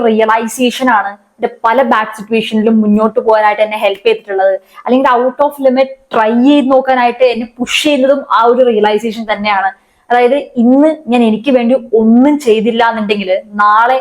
Realisation ആണ് എന്റെ പല ബാഡ് സിറ്റുവേഷനിലും മുന്നോട്ട് പോകാനായിട്ട് എന്നെ ഹെൽപ്പ് ചെയ്തിട്ടുള്ളത്. അല്ലെങ്കിൽ ഔട്ട് ഓഫ് ലിമിറ്റ് ട്രൈ ചെയ്ത് നോക്കാനായിട്ട് എന്നെ പുഷ് ചെയ്യുന്നതും ആ ഒരു റിയലൈസേഷൻ തന്നെയാണ്. അതായത് ഇന്ന് ഞാൻ എനിക്ക് വേണ്ടി ഒന്നും ചെയ്തില്ല എന്നുണ്ടെങ്കിൽ നാളെ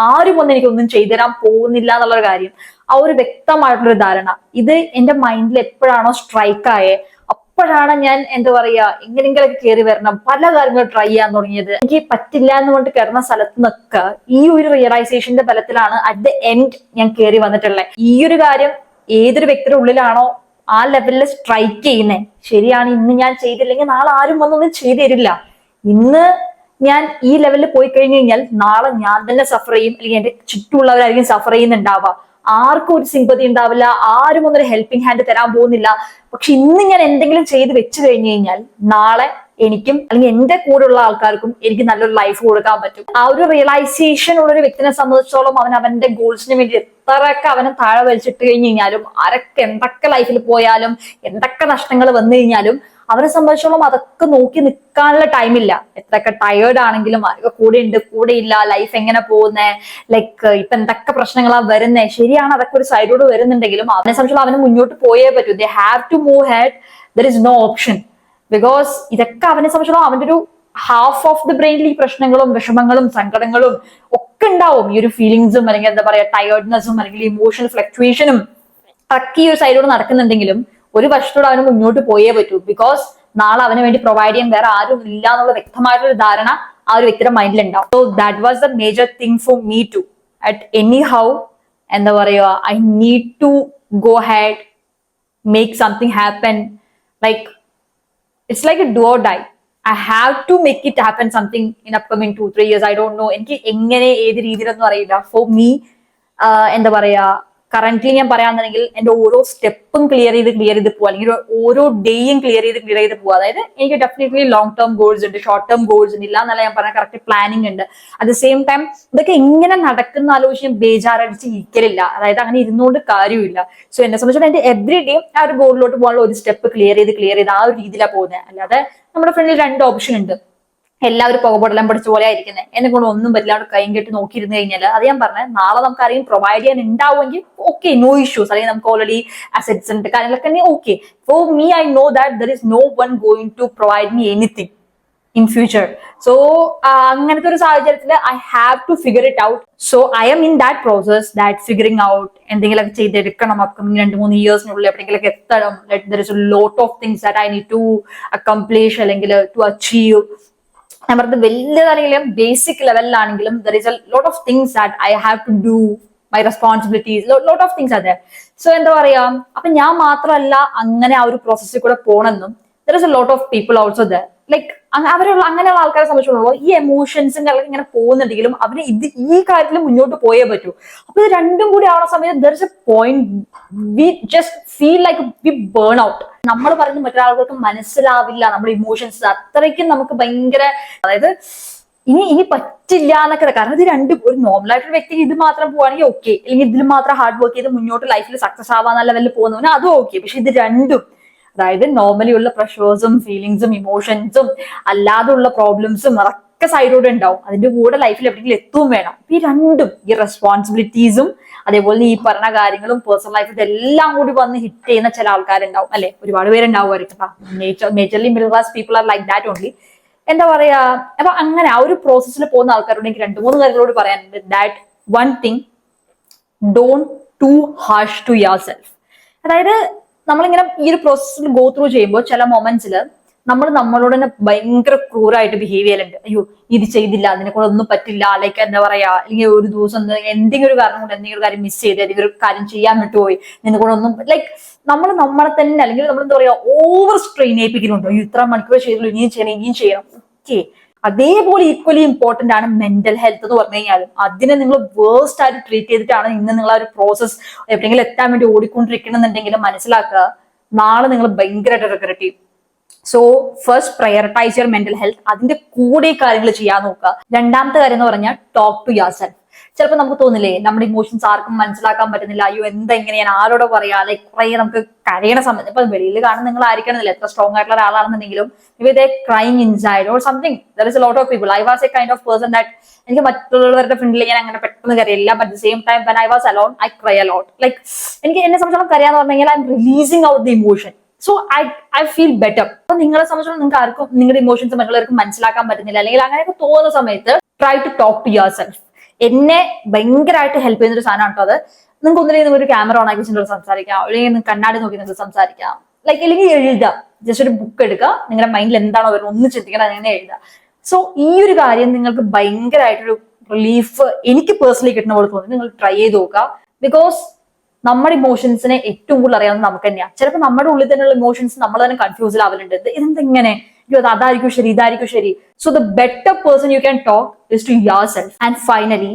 ആരും ഒന്നും എനിക്കൊന്നും ചെയ്തു തരാൻ പോകുന്നില്ല എന്നുള്ളൊരു കാര്യം, ആ ഒരു വ്യക്തമായിട്ടുള്ളൊരു ധാരണ ഇത് എന്റെ മൈൻഡിൽ എപ്പോഴാണോ സ്ട്രൈക്ക് ആയേ അപ്പോഴാണ് ഞാൻ എന്താ പറയാ എങ്ങനെയെങ്കിലൊക്കെ കയറി വരണം പല കാര്യങ്ങളും ട്രൈ ചെയ്യാൻ തുടങ്ങിയത്. എനിക്ക് പറ്റില്ല എന്ന് പറഞ്ഞിട്ട് കിടന്ന സ്ഥലത്ത് നിന്നൊക്കെ ഈ ഒരു റിയലൈസേഷന്റെ ബലത്തിലാണ് അറ്റ് ദ എൻഡ് ഞാൻ കയറി വന്നിട്ടുള്ളത്. ഈ ഒരു കാര്യം ഏതൊരു വ്യക്തിയുടെ ഉള്ളിലാണോ ആ ലെവലിൽ സ്ട്രൈക്ക് ചെയ്യുന്നേ, ശരിയാണ് ഇന്ന് ഞാൻ ചെയ്തില്ലെങ്കിൽ നാളെ ആരും വന്നൊന്നും ചെയ്തു തരില്ല. ഇന്ന് ഞാൻ ഈ ലെവലിൽ പോയി കഴിഞ്ഞു കഴിഞ്ഞാൽ നാളെ ഞാൻ തന്നെ സഫർ ചെയ്യും, അല്ലെങ്കിൽ എന്റെ ചുറ്റുമുള്ളവരായിരിക്കും സഫർ ചെയ്യുന്നുണ്ടാവുക. ആർക്കും ഒരു സിമ്പതി ഉണ്ടാവില്ല, ആരും ഒന്നൊരു ഹെൽപ്പിംഗ് ഹാൻഡ് തരാൻ പോകുന്നില്ല. പക്ഷെ ഇന്ന് ഞാൻ എന്തെങ്കിലും ചെയ്ത് വെച്ച് കഴിഞ്ഞു കഴിഞ്ഞാൽ നാളെ എനിക്കും അല്ലെങ്കിൽ എന്റെ കൂടെയുള്ള ആൾക്കാർക്കും എനിക്ക് നല്ലൊരു ലൈഫ് കൊടുക്കാൻ പറ്റും. ആ ഒരു റിയലൈസേഷൻ ഉള്ള ഒരു വ്യക്തിനെ സംബന്ധിച്ചോളം അവൻ അവന്റെ ഗോൾസിന് വേണ്ടി എത്രയൊക്കെ അവനെ താഴെ വലിച്ചിട്ട് കഴിഞ്ഞു കഴിഞ്ഞാലും ആരൊക്കെ എന്തൊക്കെ ലൈഫിൽ പോയാലും എന്തൊക്കെ നഷ്ടങ്ങൾ വന്നു കഴിഞ്ഞാലും അവരെ സംബന്ധിച്ചോളം അതൊക്കെ നോക്കി നിൽക്കാനുള്ള ടൈമില്ല. എത്രയൊക്കെ ടയേർഡ് ആണെങ്കിലും ആരൊക്കെ കൂടെ ഉണ്ട് കൂടെ ഇല്ല, ലൈഫ് എങ്ങനെ പോകുന്നേ, ലൈക്ക് ഇപ്പൊ എന്തൊക്കെ പ്രശ്നങ്ങളാ വരുന്നേ, ശരിയാണ് അതൊക്കെ ഒരു സൈഡോട് വരുന്നുണ്ടെങ്കിലും അവനെ സംബന്ധിച്ചോളം അവന് മുന്നോട്ട് പോയേ പറ്റൂ. They have to move ahead, there is no option. Because ഇതൊക്കെ അവനെ സംബന്ധിച്ചോളം അവന്റെ ഒരു ഹാഫ് ഓഫ് ദി ബ്രെയിനിൽ ഈ പ്രശ്നങ്ങളും വിഷമങ്ങളും സങ്കടങ്ങളും ഒക്കെ ഉണ്ടാവും. ഈ ഒരു ഫീലിങ്സും അല്ലെങ്കിൽ എന്താ പറയാ ടയേർഡ്നെസ്സും അല്ലെങ്കിൽ ഇമോഷണൽ ഫ്ലക്ച്വേഷനും ഒക്കെ ഈ ഒരു സൈഡോട് നടക്കുന്നുണ്ടെങ്കിലും ഒരു വർഷത്തോടെ അവന് മുന്നോട്ട് പോയേ പറ്റൂ. ബിക്കോസ് നാളെ അവന് വേണ്ടി പ്രൊവൈഡ് ചെയ്യാൻ വേറെ ആരും ഇല്ല എന്നുള്ള വ്യക്തമായിട്ടുള്ള ധാരണ ആ ഒരു വ്യക്തിയുടെ മൈൻഡിൽ ഉണ്ടാവും. So that was the major thing for me to at anyhow എന്താ പറയുക I need to go ahead, make something happen. Like it's like a do or die. I have to make it happen something in upcoming 2-3 years. I don't know. എനിക്ക് എങ്ങനെ ഏത് രീതിയിലൊന്നും അറിയില്ല. For me എന്താ പറയാ currently ഞാൻ പറയാന്നുണ്ടെങ്കിൽ എന്റെ ഓരോ സ്റ്റെപ്പും ക്ലിയർ ചെയ്ത് പോവുക, അല്ലെങ്കിൽ ഓരോ ഡേയും ക്ലിയർ ചെയ്ത് പോവുക. അതായത് എനിക്ക് ഡെഫിനറ്റ്ലി ലോങ് ടേം ഗോൾസ് ഉണ്ട്, ഷോർട്ട് ടേം ഗോൾസ് ഉണ്ട്, ഇല്ല എന്നല്ല ഞാൻ പറഞ്ഞ കറക്റ്റ് പ്ലാനിങ് ഉണ്ട്. അറ്റ് ദ സെയിം ടൈം ഇതൊക്കെ എങ്ങനെ നടക്കുന്ന ആലോചിച്ച് ഞാൻ ബേജാറടിച്ച് ഇരിക്കലില്ല. അതായത് അങ്ങനെ ഇരുന്നുകൊണ്ട് കാര്യമില്ല. സോ എന്നെ സംബന്ധിച്ചാൽ എന്റെ എവറി ഡേ ആ ഒരു ഗോളിലോട്ട് പോകാനുള്ള ഒരു സ്റ്റെപ്പ് ക്ലിയർ ചെയ്ത് ആ ഒരു രീതിയിലാണ് പോകുന്നത്. അല്ലാതെ നമ്മുടെ ഫ്രണ്ടിൽ 2 ഓപ്ഷൻ ഉണ്ട്. എല്ലാവരും പുകപടലം പഠിച്ച പോലെ ആയിരിക്കുന്നത്, എന്നെ കൊണ്ട് ഒന്നും പറ്റില്ല അവിടെ കൈയും കെട്ടി നോക്കിയിരുന്നു കഴിഞ്ഞാൽ അത് ഞാൻ പറഞ്ഞത് നാളെ നമുക്ക് ആരെയും പ്രൊവൈഡ് ചെയ്യാൻ ഉണ്ടാവുമെങ്കിൽ ഓക്കെ, നോ ഇഷ്യൂസ്. അല്ലെങ്കിൽ നമുക്ക് ഓൾറെഡി അസറ്റ്സ് ഉണ്ട് കാര്യങ്ങളൊക്കെ okay. For me I know that there is no one going to provide me anything in future. So അങ്ങനത്തെ ഒരു സാഹചര്യത്തിൽ I have to figure it out. So I'm in that process, that figuring out. എന്തെങ്കിലുമൊക്കെ ചെയ്തെടുക്കണം, upcoming 2-3 ഇയേഴ്സിനുള്ളിൽ എവിടെയെങ്കിലൊക്കെ എത്തണം. There is a lot of things that I need to accomplish അല്ലെങ്കിൽ to achieve. ഞാൻ പറഞ്ഞത് വലിയതാണെങ്കിലും ബേസിക് ലെവലിലാണെങ്കിലും there is a lot of things that I have to do, my responsibilities, lot of things അതെ. സോ എന്താ പറയാ അപ്പൊ ഞാൻ മാത്രമല്ല അങ്ങനെ ആ ഒരു പ്രോസസ്സിൽ കൂടെ പോണെന്നും there is a lot of people also there. Like അങ്ങനെയുള്ള ആൾക്കാരെ സംബന്ധിച്ചുള്ള ഈ എമോഷൻസിന്റെ ഇങ്ങനെ പോകുന്നുണ്ടെങ്കിലും അവന് ഈ കാര്യത്തിൽ മുന്നോട്ട് പോയേ പറ്റൂ. അപ്പൊ ഇത് രണ്ടും കൂടി ആവുന്ന സമയത്ത് there is a point we just feel like we burn out. നമ്മൾ പറയുന്നത് മറ്റൊരാൾക്ക് മനസ്സിലാവില്ല നമ്മുടെ ഇമോഷൻസ്, അത്രയ്ക്കും നമുക്ക് ഭയങ്കര അതായത് ഇനി പറ്റില്ല എന്നൊക്കെ. കാരണം ഇത് രണ്ടും ഒരു നോർമൽ ആയിട്ടൊരു വ്യക്തിക്ക് ഇത് മാത്രം പോവാണെങ്കിൽ ഓക്കെ, അല്ലെങ്കിൽ ഇതിൽ മാത്രം ഹാർഡ് വർക്ക് ചെയ്ത് മുന്നോട്ട് ലൈഫിൽ സക്സസ് ആവാന്ന ലെവലിൽ പോകുന്നവന് അതും ഓക്കെ. പക്ഷെ ഇത് രണ്ടും അതായത് നോർമലി ഉള്ള പ്രഷേഴ്സും ഫീലിങ്സും ഇമോഷൻസും അല്ലാതെയുള്ള പ്രോബ്ലംസും അതൊക്കെ സൈഡോടെ ഉണ്ടാവും. അതിന്റെ കൂടെ ലൈഫിൽ എവിടെയെങ്കിലും എത്തുകയും വേണം. ഈ രണ്ടും ഈ റെസ്പോൺസിബിലിറ്റീസും അതേപോലെ ഈ പറഞ്ഞ കാര്യങ്ങളും പേഴ്സണൽ ലൈഫ് ഇതെല്ലാം കൂടി വന്ന് ഹിറ്റ് ചെയ്യുന്ന ചില ആൾക്കാരുണ്ടാവും അല്ലെ, ഒരുപാട് പേരുണ്ടാവുമായിരിക്കും. Majorly middle class people are like that only. എന്താ പറയാ അപ്പൊ അങ്ങനെ ആ ഒരു പ്രോസസ്സിൽ പോകുന്ന ആൾക്കാരോട് എനിക്ക് 2-3 കാര്യങ്ങളോട് പറയാനുണ്ട്. That one thing, don't to harsh to yourself. അതായത് നമ്മളിങ്ങനെ ഈ ഒരു പ്രോസസ്സിൽ ഗോ ത്രൂ ചെയ്യുമ്പോൾ ചില മൊമെന്റ്സിൽ നമ്മളോട് തന്നെ ഭയങ്കര ക്രൂരായിട്ട് ബിഹേവ് ചെയ്യലുണ്ട്. അയ്യോ ഇത് ചെയ്തില്ല, അതിനെ കൂടെ ഒന്നും പറ്റില്ല, ലൈക്ക് എന്താ പറയാ അല്ലെങ്കിൽ ഒരു ദിവസം എന്തെങ്കിലും ഒരു കാരണം കൊണ്ട് എന്തെങ്കിലും ഒരു കാര്യം മിസ് ചെയ്ത് എന്തെങ്കിലും ഒരു കാര്യം ചെയ്യാൻ വിട്ടുപോയി, നിന്നെ കൂടെ ഒന്നും ലൈക്ക് നമ്മളെ തന്നെ അല്ലെങ്കിൽ നമ്മൾ എന്താ പറയാ ഓവർ സ്ട്രെയിൻ ഏൽപ്പിക്കുന്നുണ്ടോ, ഇത്ര മണിക്കൂർ ചെയ്തുള്ളൂ ഇനിയും ചെയ്യണം ഓക്കെ. അതേപോലെ ഈക്വലി ഇമ്പോർട്ടന്റ് ആണ് മെന്റൽ ഹെൽത്ത് എന്ന് പറഞ്ഞു കഴിഞ്ഞാലും. അതിനെ നിങ്ങൾ വേഴ്സ്റ്റ് ആയിട്ട് ട്രീറ്റ് ചെയ്തിട്ടാണ് ഇന്ന് നിങ്ങൾ ആ ഒരു പ്രോസസ് എവിടെയെങ്കിലും എത്താൻ വേണ്ടി ഓടിക്കൊണ്ടിരിക്കണമെന്നുണ്ടെങ്കിലും മനസ്സിലാക്കുക, നാളെ നിങ്ങൾ ഭയങ്കരമായിട്ട് റിഗ്രറ്റ് ചെയ്യും. So first prioritise your mental health. അതിന്റെ കൂടെ കാര്യങ്ങൾ ചെയ്യാൻ നോക്കുക. രണ്ടാമത്തെ കാര്യം എന്ന് പറഞ്ഞാൽ ടോക്ക് ടു യുവർ സെൽഫ്. ചിലപ്പോൾ നമുക്ക് തോന്നില്ലേ നമ്മുടെ ഇമോഷൻസ് ആർക്കും മനസ്സിലാക്കാൻ പറ്റുന്നില്ല, അയ്യോ എന്തെങ്ങനെ ഞാൻ ആരോടോ പറയാ, ലൈക്ക് കുറെ നമുക്ക് കരയണ സമയത്ത് ഇപ്പൊ വെളിയിൽ കാണുന്ന നിങ്ങൾ ആയിരിക്കണമെന്നില്ല, എത്ര സ്ട്രോങ് ആയിട്ടുള്ള ഒരാളാണെന്നുണ്ടെങ്കിലും ഇവർ crying inside or something. There is a lot of people. I was a kind of person that എനിക്ക് മറ്റുള്ളവരുടെ ഫ്രണ്ടിൽ ഞാൻ അങ്ങനെ പെട്ടെന്ന് കരയില്ല, but the same time when I was alone I cry a lot. Like എനിക്ക് എന്നെ സംബന്ധിച്ചോളം കരയാന്ന് പറഞ്ഞു കഴിഞ്ഞാൽ I'm releasing out the emotion. So I feel better. അപ്പൊ നിങ്ങളെ സംബന്ധിച്ചോളം നിങ്ങൾക്ക് ആർക്കും നിങ്ങളുടെ ഇമോഷൻസ് മറ്റുള്ളവർക്ക് മനസ്സിലാക്കാൻ പറ്റുന്നില്ല, അല്ലെങ്കിൽ അങ്ങനെയൊക്കെ തോന്നുന്ന സമയത്ത് try to talk to yourself. എന്നെ ഭയങ്കരമായിട്ട് ഹെൽപ്പ് ചെയ്യുന്ന ഒരു സാധനം കേട്ടോ അത്. നിങ്ങൾക്ക് ഒന്നില്ലെങ്കിൽ ഒരു ക്യാമറ ഓൺ ആക്കി വെച്ചിട്ട് സംസാരിക്കാം, അല്ലെങ്കിൽ നിങ്ങൾക്ക് കണ്ണാടി നോക്കി നിങ്ങൾക്ക് സംസാരിക്കാം, ലൈക്ക് അല്ലെങ്കിൽ എഴുതാം. ജസ്റ്റ് ഒരു ബുക്ക് എടുക്കുക, നിങ്ങളുടെ മൈൻഡിൽ എന്താണോ വരുന്നത് ഒന്ന് ചിന്തിക്കണം, അങ്ങനെ എഴുതുക. സോ ഈ ഒരു കാര്യം നിങ്ങൾക്ക് ഭയങ്കരമായിട്ടൊരു റിലീഫ് എനിക്ക് പേഴ്സണലി കിട്ടുന്ന പോലെ തോന്നി. നിങ്ങൾ ട്രൈ ചെയ്ത് നോക്കുക. ബിക്കോസ് നമ്മുടെ ഇമോഷൻസിനെ ഏറ്റവും കൂടുതൽ അറിയാവുന്നത് നമുക്ക് തന്നെയാണ്. ചിലപ്പോൾ നമ്മുടെ ഉള്ളിൽ തന്നെയുള്ള ഇമോഷൻസ് നമ്മൾ തന്നെ കൺഫ്യൂസിൽ ആവലുണ്ട്, ഇതെന്തെങ്ങനെ, അതായിരിക്കും ശരി, ഇതായിരിക്കും ശരി. So the better person you can talk is to yourself. And finally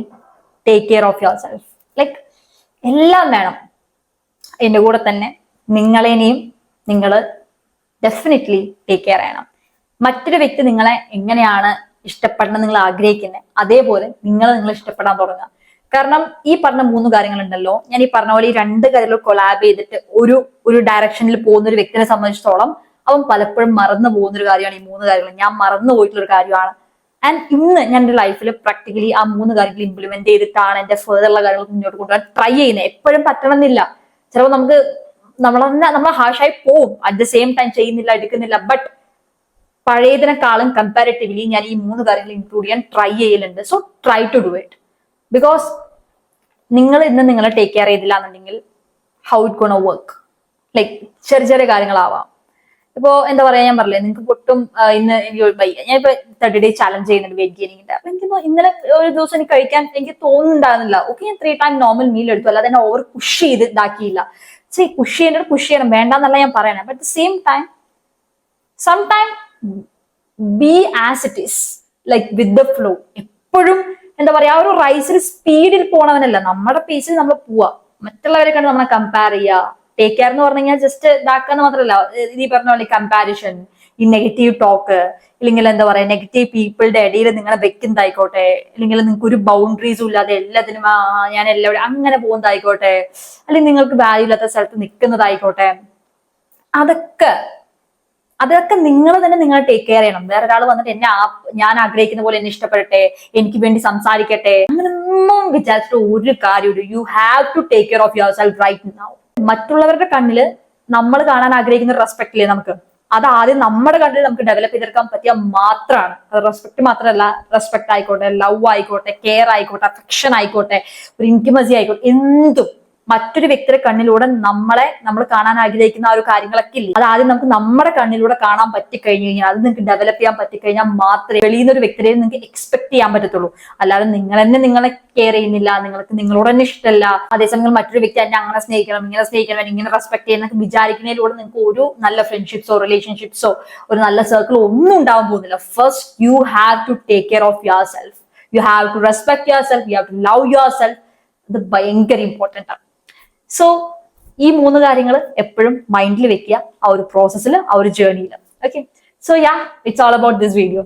take care of yourself. Like എല്ലാം വേണം. എന്റെ കൂടെ തന്നെ നിങ്ങളെയും നിങ്ങൾ ഡെഫിനറ്റ്ലി ടേക്ക് കെയർ ചെയ്യണം. മറ്റൊരു വ്യക്തി നിങ്ങളെ എങ്ങനെയാണ് ഇഷ്ടപ്പെടണം നിങ്ങൾ ആഗ്രഹിക്കുന്നത്, അതേപോലെ നിങ്ങൾ ഇഷ്ടപ്പെടാൻ തുടങ്ങുക. കാരണം ഈ പറഞ്ഞ 3 കാര്യങ്ങളുണ്ടല്ലോ, ഞാൻ ഈ പറഞ്ഞ പോലെ ഈ 2 കാര്യങ്ങൾ കൊളാബ് ചെയ്തിട്ട് ഒരു ഡയറക്ഷനിൽ പോകുന്ന ഒരു വ്യക്തിനെ സംബന്ധിച്ചിടത്തോളം അവൻ പലപ്പോഴും മറന്നു പോകുന്ന ഒരു കാര്യമാണ് ഈ 3 കാര്യങ്ങൾ. ഞാൻ മറന്നു പോയിട്ടുള്ള ഒരു കാര്യമാണ്. ആൻഡ് ഇന്ന് ഞാൻ എന്റെ ലൈഫിൽ പ്രാക്ടിക്കലി ആ 3 കാര്യങ്ങൾ ഇംപ്ലിമെന്റ് ചെയ്തിട്ടാണ് എന്റെ ഫെർദറുള്ള കാര്യങ്ങൾ മുന്നോട്ട് കൊണ്ടുപോകാൻ ട്രൈ ചെയ്യുന്നത്. എപ്പോഴും പറ്റണമെന്നില്ല, ചിലപ്പോൾ നമുക്ക് നമ്മൾ ഹാഷായി പോവും, അറ്റ് ദ സെയിം ടൈം ചെയ്യുന്നില്ല, എടുക്കുന്നില്ല. ബട്ട് പഴയതിനെക്കാളും കമ്പാരിറ്റീവ്ലി ഞാൻ ഈ 3 കാര്യങ്ങൾ ഇൻക്ലൂഡ് ചെയ്യാൻ ട്രൈ ചെയ്യലുണ്ട്. So try to do it. Because നിങ്ങൾ ഇന്ന് നിങ്ങളെ ടേക്ക് കെയർ ചെയ്തില്ല എന്നുണ്ടെങ്കിൽ how it gonna work. Like ചെറിയ കാര്യങ്ങളാവാം. ഇപ്പോ എന്താ പറയാ, ഞാൻ പറഞ്ഞില്ലേ നിങ്ങൾക്ക് ഒട്ടും ഇന്ന് ഞാൻ ഇപ്പൊ 30 days ചാലഞ്ച് ചെയ്യുന്നുണ്ട് വെയിറ്റ് ഗെയിനിങ്ങിന്റെ. അപ്പൊ എനിക്ക് ഇന്നലെ ഒരു ദിവസം എനിക്ക് കഴിക്കാൻ എനിക്ക് തോന്നുന്നുണ്ടായിരുന്നില്ല. ഓക്കെ, ഞാൻ 3 ടൈം നോർമൽ മീൽ എടുത്തു, അല്ലാതെ എന്നെ ഓവർ പുഷ് ചെയ്ത് ഇതാക്കിയില്ല. പുഷ് ചെയ്യണം വേണ്ടെന്നല്ല ഞാൻ പറയണേ. But the same time sometime B as it is, like with the flow. എപ്പോഴും എന്താ പറയാ, ആ ഒരു റൈസിൽ സ്പീഡിൽ പോണവനല്ല, നമ്മുടെ പേസിൽ നമ്മൾ പോവാ. മറ്റുള്ളവരെ കണ്ട് നമ്മളെ കമ്പയർ ചെയ്യുക. ടേക്ക് കെയർ എന്ന് പറഞ്ഞു കഴിഞ്ഞാൽ ജസ്റ്റ് ഇതാക്കാന്ന് മാത്രമല്ല, ഈ പറഞ്ഞ പോലെ കമ്പാരിഷൻ, ഈ നെഗറ്റീവ് ടോക്ക്, ഇല്ലെങ്കിൽ എന്താ പറയാ നെഗറ്റീവ് പീപ്പിളുടെ ഇടയിൽ നിങ്ങളെ വെക്കുന്നതായിക്കോട്ടെ, അല്ലെങ്കിൽ നിങ്ങൾക്ക് ഒരു ബൗണ്ടറീസും ഇല്ലാതെ എല്ലാത്തിനും ഞാൻ എല്ലാവരും അങ്ങനെ പോകുന്നതായിക്കോട്ടെ, അല്ലെങ്കിൽ നിങ്ങൾക്ക് വാല്യൂ ഇല്ലാത്ത സ്ഥലത്ത് നിൽക്കുന്നതായിക്കോട്ടെ, അതൊക്കെ നിങ്ങൾ തന്നെ നിങ്ങൾ ടേക്ക് കെയർ ചെയ്യണം. വേറെ ഒരാൾ വന്നിട്ട് ഞാൻ ആഗ്രഹിക്കുന്ന പോലെ എന്നെ ഇഷ്ടപ്പെടട്ടെ, എനിക്ക് വേണ്ടി സംസാരിക്കട്ടെ, അങ്ങനൊന്നും വിചാരിച്ചിട്ട് ഒരു കാര്യമില്ല. You have to take care of yourself right now. മറ്റുള്ളവരുടെ കണ്ണില് നമ്മൾ കാണാൻ ആഗ്രഹിക്കുന്ന റെസ്പെക്ട് ഇല്ലേ നമുക്ക്, അത് ആദ്യം നമ്മുടെ കണ്ണിൽ നമുക്ക് ഡെവലപ്പ് ചെയ്തെടുക്കാൻ പറ്റിയാൽ മാത്രമാണ്. റെസ്പെക്ട് മാത്രമല്ല, റെസ്പെക്ട് ആയിക്കോട്ടെ, ലവ് ആയിക്കോട്ടെ, കെയർ ആയിക്കോട്ടെ, അഫെക്ഷൻ ആയിക്കോട്ടെ, ഒരു ഇന്റിമസി ആയിക്കോട്ടെ, എന്തും മറ്റൊരു വ്യക്തിയുടെ കണ്ണിലൂടെ നമ്മൾ കാണാൻ ആഗ്രഹിക്കുന്ന ആ ഒരു കാര്യങ്ങളൊക്കെ ഇല്ലേ, അത് ആദ്യം നമുക്ക് നമ്മുടെ കണ്ണിലൂടെ കാണാൻ പറ്റിക്കഴിഞ്ഞു കഴിഞ്ഞാൽ, അത് നിങ്ങൾക്ക് ഡെവലപ്പ് ചെയ്യാൻ പറ്റിക്കഴിഞ്ഞാൽ മാത്രമേ വെളിയിൽ നിന്ന് ഒരു വ്യക്തിയെ നിങ്ങൾക്ക് എക്സ്പെക്ട് ചെയ്യാൻ പറ്റത്തുള്ളൂ. അല്ലാതെ നിങ്ങൾ തന്നെ നിങ്ങളെ കെയർ ചെയ്യുന്നില്ല, നിങ്ങളോട് തന്നെ ഇഷ്ടമല്ല, അതേസമയം മറ്റൊരു വ്യക്തി എന്നെ അങ്ങനെ സ്നേഹിക്കണം, ഇങ്ങനെ റെസ്പെക്ട് ചെയ്യുന്നൊക്കെ വിചാരിക്കുന്നതിലൂടെ നിങ്ങൾക്ക് ഒരു നല്ല ഫ്രണ്ട്ഷിപ്സോ റിലേഷൻഷിപ്സോ ഒരു നല്ല സർക്കിളോ ഒന്നും ഉണ്ടാവാൻ പോകുന്നില്ല. First you have to take care of yourself. You have to respect yourself, you have to love yourself. ഇത് ഭയങ്കര ഇമ്പോർട്ടൻ്റ് ആണ്. സോ ഈ 3 കാര്യങ്ങൾ എപ്പോഴും മൈൻഡിൽ വെക്കുക, ആ ഒരു പ്രോസസ്സിൽ, ആ ഒരു ജേർണിയിൽ. Okay, so yeah, it's all about this video.